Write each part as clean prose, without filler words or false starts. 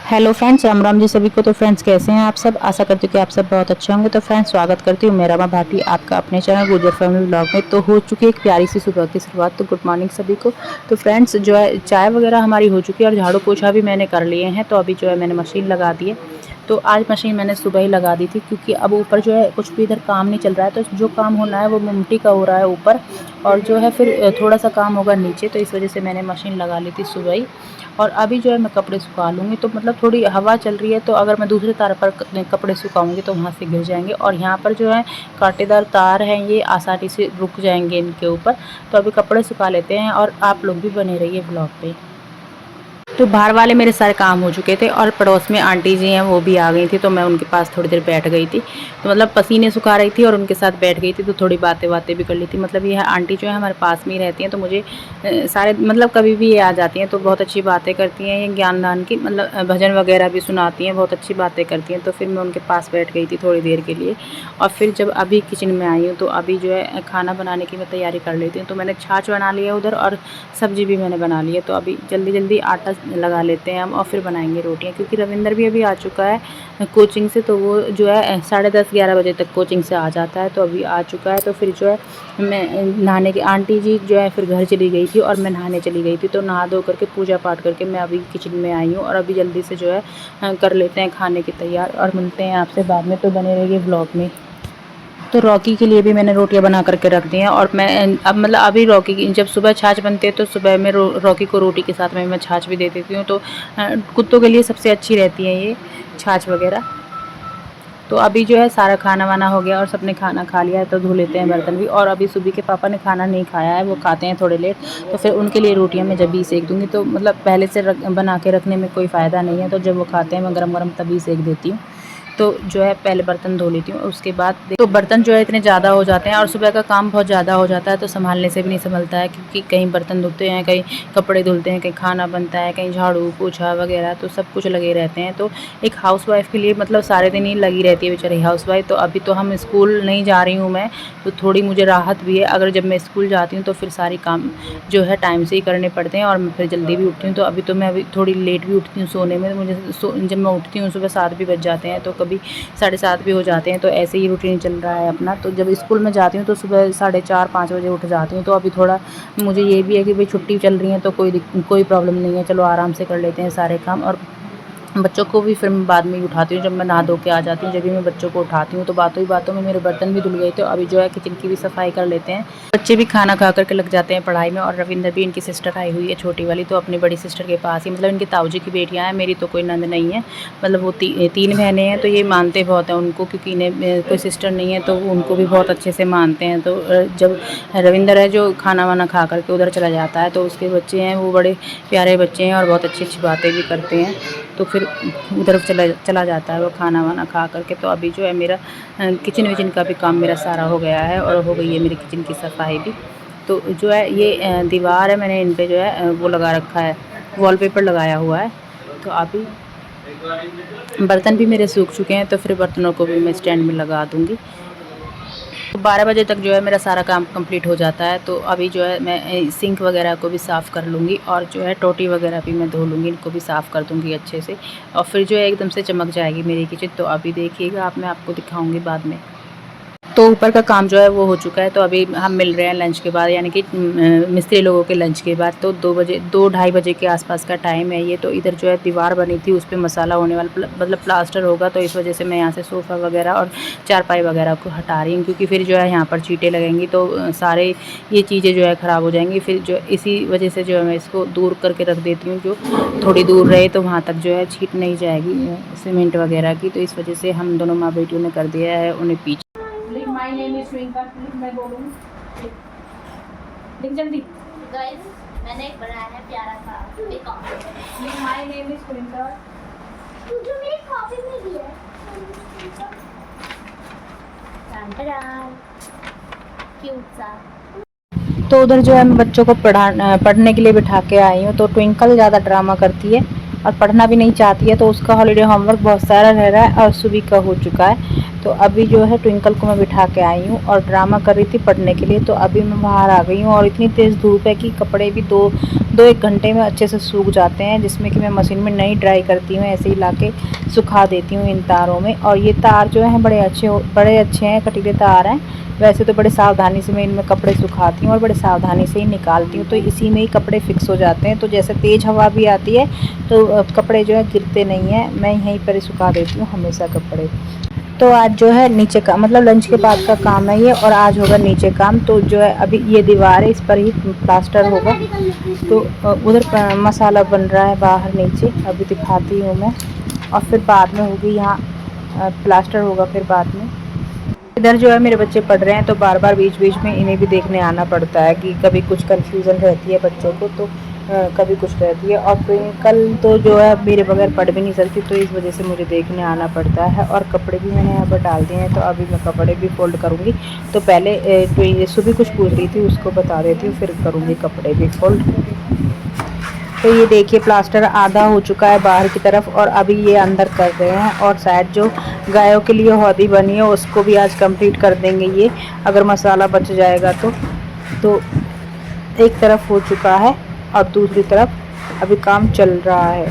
Hello friends, Ram Ram ji सभी को। तो फ्रेंड्स कैसे हैं आप सब? आशा करती हूँ कि आप सब बहुत अच्छे होंगे। तो फ्रेंड्स स्वागत करती हूँ मेरा भाटी आपका अपने चैनल गुजर फैमिली ब्लॉग में। तो हो चुकी है एक प्यारी सी सुबह की शुरुआत। तो गुड मॉर्निंग सभी को। तो फ्रेंड्स जो है चाय वगैरह हमारी हो चुकी है और झाड़ू पोछा भी मैंने कर लिए हैं। तो अभी जो है मैंने मशीन लगा दी है। तो आज मशीन मैंने सुबह ही लगा दी थी क्योंकि अब ऊपर जो है कुछ भी इधर काम नहीं चल रहा है। तो जो काम होना है वो मिट्टी का हो रहा है ऊपर, और जो है फिर थोड़ा सा काम होगा नीचे। तो इस वजह से मैंने मशीन लगा ली थी सुबह ही। और अभी जो है मैं कपड़े सुखा लूँगी। तो मतलब थोड़ी हवा चल रही है, तो अगर मैं दूसरे तार पर कपड़े सुखाऊँगी तो वहाँ से गिर जाएंगे। और यहाँ पर जो है कांटेदार तार हैं, ये आसानी से रुक जाएंगे इनके ऊपर। तो अभी कपड़े सुखा लेते हैं और आप लोग भी बने रहिए ब्लॉग पे। तो बाहर वाले मेरे सारे काम हो चुके थे और पड़ोस में आंटी जी हैं वो भी आ गई थी। तो मैं उनके पास थोड़ी देर बैठ गई थी। तो मतलब पसीने सुखा रही थी और उनके साथ बैठ गई थी। तो थोड़ी बातें भी कर ली थी। मतलब ये आंटी जो है हमारे पास में ही रहती हैं। तो मुझे सारे मतलब कभी भी ये आ जाती हैं तो बहुत अच्छी बातें करती हैं। ये ज्ञान दान की मतलब भजन वगैरह भी सुनाती हैं, बहुत अच्छी बातें करती हैं। तो फिर मैं उनके पास बैठ गई थी थोड़ी देर के लिए। और फिर जब अभी किचन में आई हूँ तो अभी जो है खाना बनाने की मैं तैयारी कर लेती हूँ। तो मैंने छाछ बना लिया उधर और सब्ज़ी भी मैंने बना ली है। तो अभी जल्दी जल्दी आटा लगा लेते हैं हम और फिर बनाएंगे रोटियां, क्योंकि रविंदर भी अभी आ चुका है कोचिंग से। तो वो जो है 10:30-11 बजे तक कोचिंग से आ जाता है। तो अभी आ चुका है। तो फिर जो है मैं नहाने की आंटी जी जो है फिर घर चली गई थी और मैं नहाने चली गई थी। तो नहा धो करके पूजा पाठ करके मैं अभी किचन में आई हूँ और अभी जल्दी से जो है कर लेते हैं खाने की तैयार और मिलते हैं आपसे बाद में। तो बने रहिए ब्लॉग में। तो रॉकी के लिए भी मैंने रोटियां बना करके रख दी हैं। और मैं अब मतलब अभी रॉकी की जब सुबह छाछ बनती है तो सुबह में रॉकी को रोटी के साथ में मैं छाछ भी दे देती हूँ। तो कुत्तों के लिए सबसे अच्छी रहती है ये छाछ वगैरह। तो अभी जो है सारा खाना वाना हो गया और सबने खाना खा लिया है। तो धो लेते हैं बर्तन भी। और अभी सुबह के पापा ने खाना नहीं खाया है, वो खाते हैं थोड़े लेट। तो फिर उनके लिए रोटियां मैं जब भी सेक दूँगी। तो मतलब पहले से बना के रखने में कोई फ़ायदा नहीं है। तो जब वो खाते हैं मैं गरम गरम तभी सेक देती हूँ। तो जो है पहले बर्तन धो लेती हूँ और उसके बाद तो बर्तन जो है इतने ज़्यादा हो जाते हैं और सुबह का काम बहुत ज़्यादा हो जाता है। तो संभालने से भी नहीं संभलता है, क्योंकि कहीं बर्तन धुलते हैं, कहीं कपड़े धुलते हैं, कहीं खाना बनता है, कहीं झाड़ू पोछा वगैरह। तो सब कुछ लगे रहते हैं। तो एक हाउसवाइफ़ के लिए मतलब सारे दिन ही लगी रहती है बेचारी हाउसवाइफ़। तो अभी तो हम स्कूल नहीं जा रही हूँ मैं, तो थोड़ी मुझे राहत भी है। अगर जब मैं स्कूल जाती हूँ तो फिर सारी काम जो है टाइम से ही करने पड़ते हैं और मैं फिर जल्दी भी उठती हूँ। तो अभी तो मैं अभी थोड़ी लेट भी उठती हूँ सोने में। मुझे जब मैं उठती हूँ सुबह 7 भी बज जाते हैं, तो कभी 7:30 भी हो जाते हैं। तो ऐसे ही रूटीन चल रहा है अपना। तो जब स्कूल में जाती हूँ तो सुबह 4:30-5 बजे उठ जाती हूँ। तो अभी थोड़ा मुझे ये भी है कि भाई छुट्टी चल रही है तो कोई प्रॉब्लम नहीं है, चलो आराम से कर लेते हैं सारे काम। और बच्चों को भी फिर मैं बाद में ही उठाती हूँ, जब मैं नहा धो के आ जाती हूँ जब भी मैं बच्चों को उठाती हूँ। तो बातों ही बातों में मेरे बर्तन भी धुल गए थे। अभी जो है किचन की भी सफाई कर लेते हैं। बच्चे भी खाना खा करके लग जाते हैं पढ़ाई में। और रविंदर भी, इनकी सिस्टर आई हुई है छोटी वाली, तो अपनी बड़ी सिस्टर के पास ही, मतलब इनके ताऊ जी की बेटियाँ हैं। मेरी तो कोई नंद नहीं है, मतलब वो 3 बहनें हैं। तो ये मानते बहुत हैं उनको, क्योंकि इन्हें कोई सिस्टर नहीं है तो उनको भी बहुत अच्छे से मानते हैं। तो जब रविंदर है जो खाना वाना खा करके उधर चला जाता है, तो उसके बच्चे हैं वो बड़े प्यारे बच्चे हैं और बहुत अच्छी अच्छी बातें भी करते हैं। तो फिर उधर चला जाता है वो खाना वाना खा करके। तो अभी जो है मेरा किचन विचन का भी काम मेरा सारा हो गया है और हो गई है मेरी किचन की सफाई भी। तो जो है ये दीवार है, मैंने इन पे जो है वो लगा रखा है, वॉलपेपर लगाया हुआ है। तो अभी बर्तन भी मेरे सूख चुके हैं, तो फिर बर्तनों को भी मैं स्टैंड में लगा दूँगी। तो 12 बजे तक जो है मेरा सारा काम कंप्लीट हो जाता है। तो अभी जो है मैं सिंक वगैरह को भी साफ़ कर लूँगी और जो है टोटी वगैरह भी मैं धो लूँगी, इनको भी साफ़ कर दूँगी अच्छे से। और फिर जो है एकदम से चमक जाएगी मेरी किचन। तो अभी देखिएगा आप, मैं आपको दिखाऊँगी बाद में। तो ऊपर का काम जो है वो हो चुका है। तो अभी हम मिल रहे हैं लंच के बाद, यानी कि मिस्त्री लोगों के लंच के बाद। तो 2 ढाई बजे के आसपास का टाइम है ये। तो इधर जो है दीवार बनी थी, उस पर मसाला होने वाला मतलब प्लास्टर होगा। तो इस वजह से मैं यहाँ से सोफ़ा वगैरह और चारपाई वगैरह को हटा रही हूँ, क्योंकि फिर जो है यहाँ पर चींटें लगेंगी तो सारे ये चीज़ें जो है ख़राब हो जाएंगी। फिर जो इसी वजह से जो है मैं इसको दूर करके रख देती हूँ, जो थोड़ी दूर रहे तो वहाँ तक जो है छींट नहीं जाएगी सीमेंट वगैरह की। तो इस वजह से हम दोनों माँ बेटियों ने कर दिया है उन्हें पीछे। लिख माय नेम इज ट्विंकल, लिख मैं बोलूँगी, लिख जल्दी। गाइस, मैंने एक बनाया है प्यारा सा पिकॉक। लिख माय नेम इज ट्विंकल। तू जो मेरी कॉपी में भी है। क्यूट सा। तो उधर जो है मैं बच्चों को पढ़ने के लिए बिठा के आई हूँ। तो ट्विंकल ज़्यादा ड्रामा करती है और पढ़ना भी नहीं चाहती है। तो उसका हॉलीडे होमवर्क बहुत सारा रह रहा है और सुबह का हो चुका है। तो अभी जो है ट्विंकल को मैं बिठा के आई हूँ और ड्रामा कर रही थी पढ़ने के लिए। तो अभी मैं बाहर आ गई हूँ और इतनी तेज़ धूप है कि कपड़े भी दो एक घंटे में अच्छे से सूख जाते हैं, जिसमें कि मैं मशीन में नहीं ड्राई करती हूँ, ऐसे ही ला के सुखा देती हूँ इन तारों में। और ये तार जो है बड़े अच्छे हैं, कटीले तार हैं। वैसे तो बड़े सावधानी से मैं इनमें कपड़े सुखाती हूँ और बड़े सावधानी से ही निकालती हूँ, तो इसी में ही कपड़े फिक्स हो जाते हैं। तो जैसे तेज़ हवा भी आती है तो कपड़े जो है गिरते नहीं हैं, मैं यहीं पर ही सुखा देती हूँ हमेशा कपड़े। तो आज जो है नीचे का मतलब लंच के बाद का काम है ये, और आज होगा नीचे काम। तो जो है अभी ये दीवार है, इस पर ही प्लास्टर होगा। तो उधर मसाला बन रहा है बाहर नीचे, अभी दिखाती हूँ मैं। और फिर बाद में होगी यहाँ प्लास्टर होगा फिर बाद में। इधर जो है मेरे बच्चे पढ़ रहे हैं, तो बार बार बीच बीच में इन्हें भी देखने आना पड़ता है कि कभी कुछ कन्फ्यूज़न रहती है बच्चों को, तो कभी कुछ रहती है। और कल तो जो है मेरे बगैर पढ़ भी नहीं सकती, तो इस वजह से मुझे देखने आना पड़ता है। और कपड़े भी मैंने यहाँ पर डाल दिए हैं, तो अभी मैं कपड़े भी फोल्ड करूँगी। तो पहले तो सुबह कुछ पूछ रही थी, उसको बता देती हूँ, फिर करूँगी कपड़े भी फोल्ड। तो ये देखिए प्लास्टर आधा हो चुका है बाहर की तरफ, और अभी ये अंदर कर रहे हैं। और शायद जो गायों के लिए हौदी बनी है उसको भी आज कंप्लीट कर देंगे ये, अगर मसाला बच जाएगा तो एक तरफ हो चुका है और दूसरी तरफ अभी काम चल रहा है।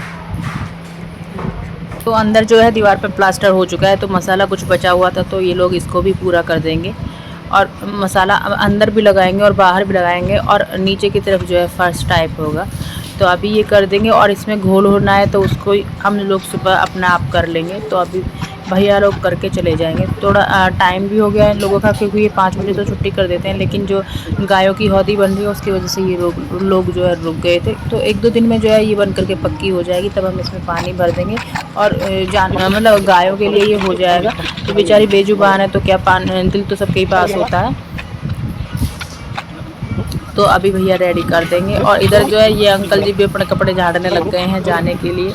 तो अंदर जो है दीवार पर प्लास्टर हो चुका है, तो मसाला कुछ बचा हुआ था, तो ये लोग इसको भी पूरा कर देंगे। और मसाला अंदर भी लगाएंगे और बाहर भी लगाएंगे, और नीचे की तरफ जो है फर्श टाइप होगा, तो अभी ये कर देंगे। और इसमें घोल होना है, तो उसको हम लोग सुबह अपना आप कर लेंगे। तो अभी भैया लोग करके चले जाएंगे। थोड़ा टाइम भी हो गया है लोगों का, क्योंकि ये 5 बजे तो छुट्टी कर देते हैं, लेकिन जो गायों की हौदी बन रही है उसकी वजह से ये लोग जो है रुक गए थे। तो 1-2 दिन में जो है ये बन करके पक्की हो जाएगी, तब हम इसमें पानी भर देंगे और मतलब गायों के लिए ये हो जाएगा। तो बेचारी बेजुबान है, तो क्या दिल तो सबके ही पास होता है। तो अभी भैया रेडी कर देंगे। और इधर जो है ये अंकल जी भी अपने कपड़े झाड़ने लग गए हैं जाने के लिए।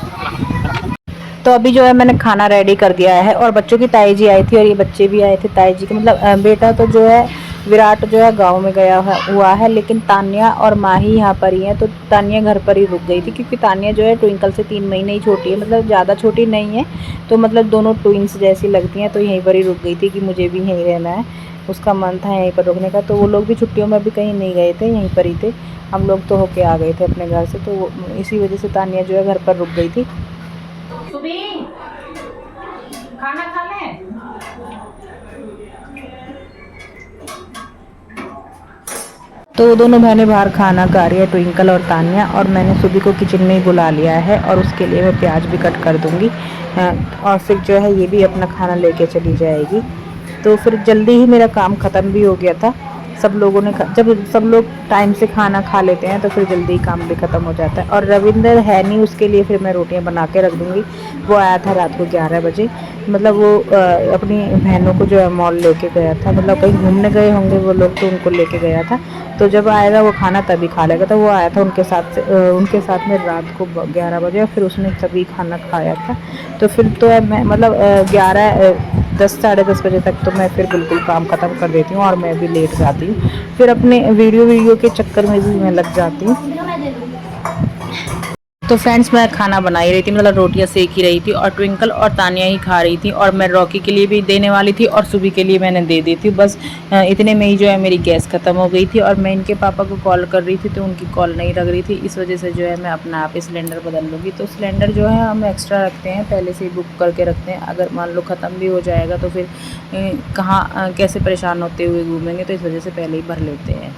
तो अभी जो है मैंने खाना रेडी कर दिया है, और बच्चों की ताई जी आई थी और ये बच्चे भी आए थे ताई जी के, मतलब बेटा तो जो है विराट जो है गांव में गया हुआ है, लेकिन तान्या और माही यहाँ पर ही है। तो तान्या घर पर ही रुक गई थी, क्योंकि तान्या जो है ट्विंकल से 3 महीने ही छोटी है, मतलब ज़्यादा छोटी नहीं है। तो मतलब दोनों ट्विंस जैसी लगती हैं, तो यहीं पर ही रुक गई थी कि मुझे भी यहीं रहना है। उसका मन था यहीं पर रुकने का। तो वो लोग भी छुट्टियों में भी कहीं नहीं गए थे, यहीं पर ही थे। हम लोग तो होके आ गए थे अपने घर से, तो इसी वजह से तान्या जो है घर पर रुक गई थी। खाना खा लें। तो दोनों बहनें बाहर खाना खा रही है, ट्विंकल और तान्या, और मैंने सुबह को किचन में ही बुला लिया है, और उसके लिए मैं प्याज भी कट कर दूंगी। और फिर जो है ये भी अपना खाना लेके चली जाएगी। तो फिर जल्दी ही मेरा काम ख़त्म भी हो गया था। सब लोगों ने जब सब लोग टाइम से खाना खा लेते हैं तो फिर जल्दी काम भी ख़त्म हो जाता है। और रविंदर है नहीं, उसके लिए फिर मैं रोटियां बना के रख दूँगी। वो आया था रात को 11 बजे, मतलब वो अपनी बहनों को जो है मॉल लेके गया था, मतलब कहीं घूमने गए होंगे वो लोग, तो उनको लेके गया था। तो जब आएगा वो खाना तभी खा लेगा। तो वो आया था उनके साथ में रात को 11 बजे, और फिर उसने तभी खाना खाया था। तो फिर तो मैं मतलब 10 साढ़े 10 बजे तक तो मैं फिर बिल्कुल काम ख़त्म कर देती हूँ, और मैं भी लेट जाती हूँ। फिर अपने वीडियो के चक्कर में भी मैं लग जाती हूँ। तो फ्रेंड्स मैं खाना बना ही रही थी, मतलब रोटियां सेक ही रही थी, और ट्विंकल और तानिया ही खा रही थी, और मैं रॉकी के लिए भी देने वाली थी, और सुबह के लिए मैंने दे दी थी। बस इतने में ही जो है मेरी गैस ख़त्म हो गई थी, और मैं इनके पापा को कॉल कर रही थी, तो उनकी कॉल नहीं लग रही थी। इस वजह से जो है मैं अपना आप ही सिलेंडर बदल लूँगी। तो सिलेंडर जो है हम एक्स्ट्रा रखते हैं, पहले से ही बुक करके रखते हैं। अगर मान लो ख़त्म भी हो जाएगा तो फिर कहाँ कैसे परेशान होते हुए घूमेंगे, तो इस वजह से पहले ही भर लेते हैं।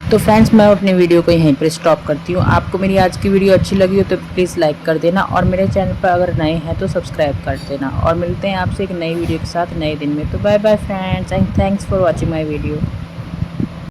तो फ्रेंड्स मैं अपनी वीडियो को यहीं पर स्टॉप करती हूँ। आपको मेरी आज की वीडियो अच्छी लगी हो तो प्लीज़ लाइक कर देना, और मेरे चैनल पर अगर नए हैं तो सब्सक्राइब कर देना। और मिलते हैं आपसे एक नई वीडियो के साथ नए दिन में। तो bye bye friends, and thanks for watching my video.